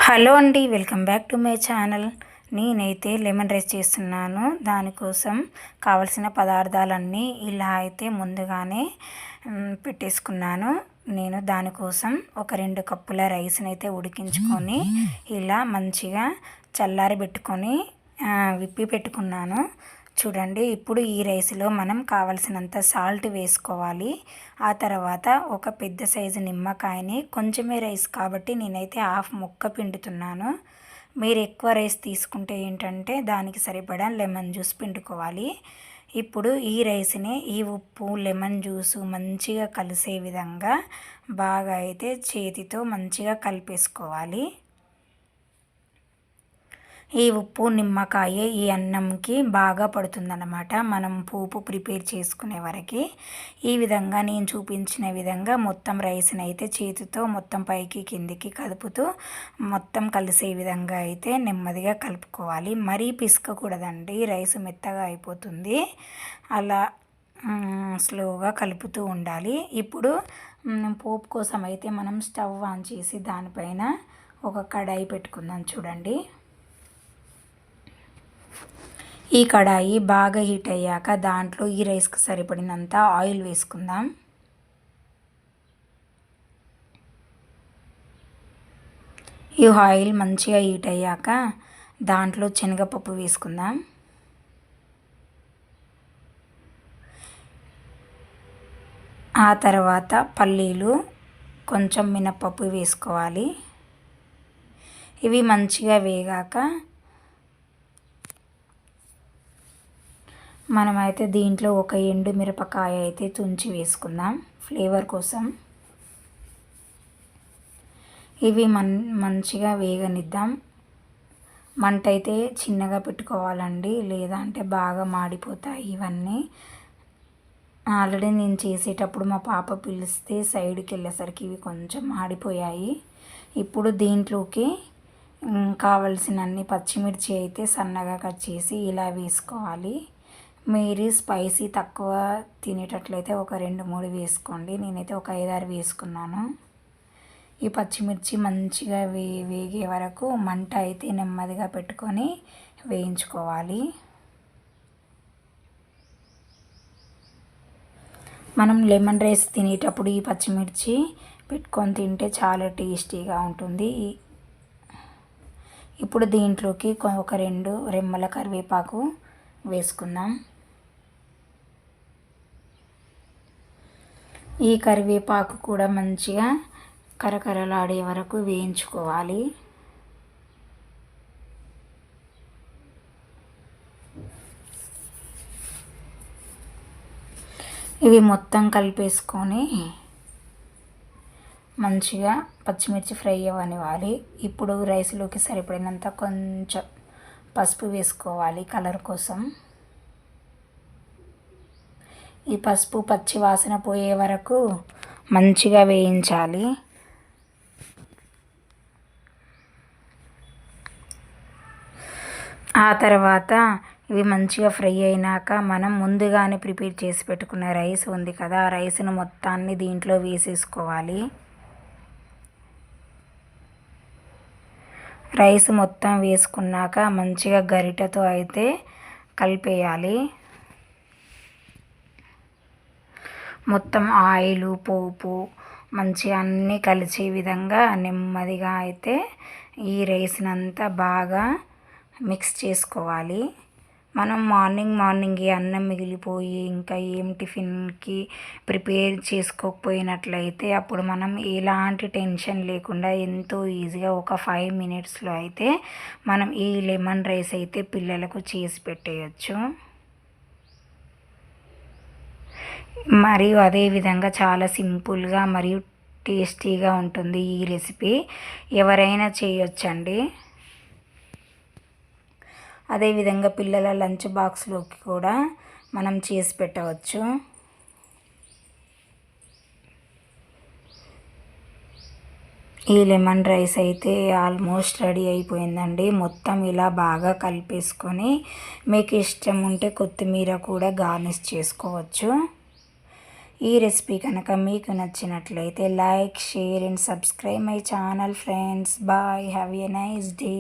Hello అండి, welcome back to my channel. నేనైతే lemon rice చేస్తున్నాను. దానికోసం కావలసిన పదార్థాలన్నీ ఇలా అయితే ముందుగానే పెట్టేసుకున్నాను. నేను దానికోసం ఒక 2 కప్పుల రైస్ని అయితే ఉడికించుకొని ఇలా మంచిగా చల్లారి పెట్టుకొని విప్పి పెట్టుకున్నాను. చూడండి, ఇప్పుడు ఈ రైస్లో మనం కావలసినంత సాల్ట్ వేసుకోవాలి. ఆ తర్వాత ఒక పెద్ద సైజు నిమ్మకాయని, కొంచెమే రైస్ కాబట్టి నేనైతే హాఫ్ ముక్క పిండుతున్నాను. మీరు ఎక్కువ రైస్ తీసుకుంటే ఏంటంటే దానికి సరిపడా లెమన్ జ్యూస్ పిండుకోవాలి. ఇప్పుడు ఈ రైస్ని ఈ ఉప్పు లెమన్ జ్యూసు మంచిగా కలిసే విధంగా బాగా అయితే చేతితో మంచిగా కలిపేసుకోవాలి. ఈ ఉప్పు నిమ్మకాయ ఈ అన్నంకి బాగా పడుతుందన్నమాట, మనం పోపు ప్రిపేర్ చేసుకునే వరకు. ఈ విధంగా నేను చూపించిన విధంగా మొత్తం రైస్ని అయితే చేతితో మొత్తం పైకి కిందికి కదుపుతూ మొత్తం కలిసే విధంగా అయితే నెమ్మదిగా కలుపుకోవాలి. మరీ పిసుకకూడదండి, రైస్ మెత్తగా అయిపోతుంది. అలా స్లోగా కలుపుతూ ఉండాలి. ఇప్పుడు పోపు కోసం అయితే మనం స్టవ్ ఆన్ చేసి దానిపైన ఒక కడాయి పెట్టుకుందాం. చూడండి, ఈ కడాయి బాగా హీట్ అయ్యాక దాంట్లో ఈ రైస్కి సరిపడినంత ఆయిల్ వేసుకుందాం. ఈ ఆయిల్ మంచిగా హీట్ అయ్యాక దాంట్లో శనగపప్పు వేసుకుందాం. ఆ తర్వాత పల్లీలు, కొంచెం మినపప్పు వేసుకోవాలి. ఇవి మంచిగా వేగాక మనమైతే దీంట్లో ఒక ఎండు మిరపకాయ అయితే తుంచి వేసుకుందాం ఫ్లేవర్ కోసం. ఇవి మంచిగా వేగనిద్దాం. మంట అయితే చిన్నగా పెట్టుకోవాలండి, లేదా అంటే బాగా మాడిపోతాయి ఇవన్నీ. ఆల్రెడీ నేను చేసేటప్పుడు మా పాప పిలిస్తే సైడ్కి వెళ్ళేసరికి ఇవి కొంచెం మాడిపోయాయి. ఇప్పుడు దీంట్లోకి కావలసినన్ని పచ్చిమిర్చి అయితే సన్నగా కట్ చేసి ఇలా వేసుకోవాలి. మీరు స్పైసీ తక్కువ తినేటట్లయితే ఒక 2-3 వేసుకోండి. నేనైతే ఒక 5-6 వేసుకున్నాను. ఈ పచ్చిమిర్చి మంచిగా వేగే వరకు మంట అయితే నెమ్మదిగా పెట్టుకొని వేయించుకోవాలి. మనం లెమన్ రైస్ తినేటప్పుడు ఈ పచ్చిమిర్చి పెట్టుకొని తింటే చాలా టేస్టీగా ఉంటుంది. ఇప్పుడు దీంట్లోకి ఒక 2 రెమ్మల కరివేపాకు వేసుకుందాం. ఈ కరివేపాకు కూడా మంచిగా కరకరలాడే వరకు వేయించుకోవాలి. ఇవి మొత్తం కలిపేసుకొని మంచిగా పచ్చిమిర్చి ఫ్రై అవ్వనివ్వాలి. ఇప్పుడు రైస్లోకి సరిపడినంత కొంచెం పసుపు వేసుకోవాలి కలర్ కోసం. ఈ పసుపు పచ్చి వాసన పోయే వరకు మంచిగా వేయించాలి. ఆ తర్వాత ఇవి మంచిగా ఫ్రై అయినాక మనం ముందుగానే ప్రిపేర్ చేసి పెట్టుకున్న రైస్ ఉంది కదా, ఆ రైస్ను మొత్తాన్ని దీంట్లో వేసేసుకోవాలి. రైస్ మొత్తం వేసుకున్నాక మంచిగా గరిటెతో అయితే కలిపేయాలి. మొత్తం ఆయిల్ పోపు మంచిగా అన్నీ కలిసే విధంగా నెమ్మదిగా అయితే ఈ రైస్ని అంతా బాగా మిక్స్ చేసుకోవాలి. మనం మార్నింగ్ అన్నం మిగిలిపోయి ఇంకా ఏం టిఫిన్కి ప్రిపేర్ చేసుకోకపోయినట్లయితే అప్పుడు మనం ఎలాంటి టెన్షన్ లేకుండా ఎంతో ఈజీగా ఒక 5 మినిట్స్లో అయితే మనం ఈ లెమన్ రైస్ అయితే పిల్లలకు చేసి పెట్టేయచ్చు. మరియు అదేవిధంగా చాలా సింపుల్గా మరియు టేస్టీగా ఉంటుంది ఈ రెసిపీ. ఎవరైనా చేయొచ్చండి. అదేవిధంగా పిల్లల లంచ్ బాక్స్లోకి కూడా మనం చేసి పెట్టవచ్చు. ఈ లెమన్ రైస్ అయితే ఆల్మోస్ట్ రెడీ అయిపోయిందండి. మొత్తం ఇలా బాగా కలిపేసుకొని మీకు ఇష్టం ఉంటే కొత్తిమీర కూడా గార్నిష్ చేసుకోవచ్చు. ఈ రెసిపీ కనుక మీకు నచ్చినట్లయితే like, share and subscribe my channel friends. Bye, have a nice day.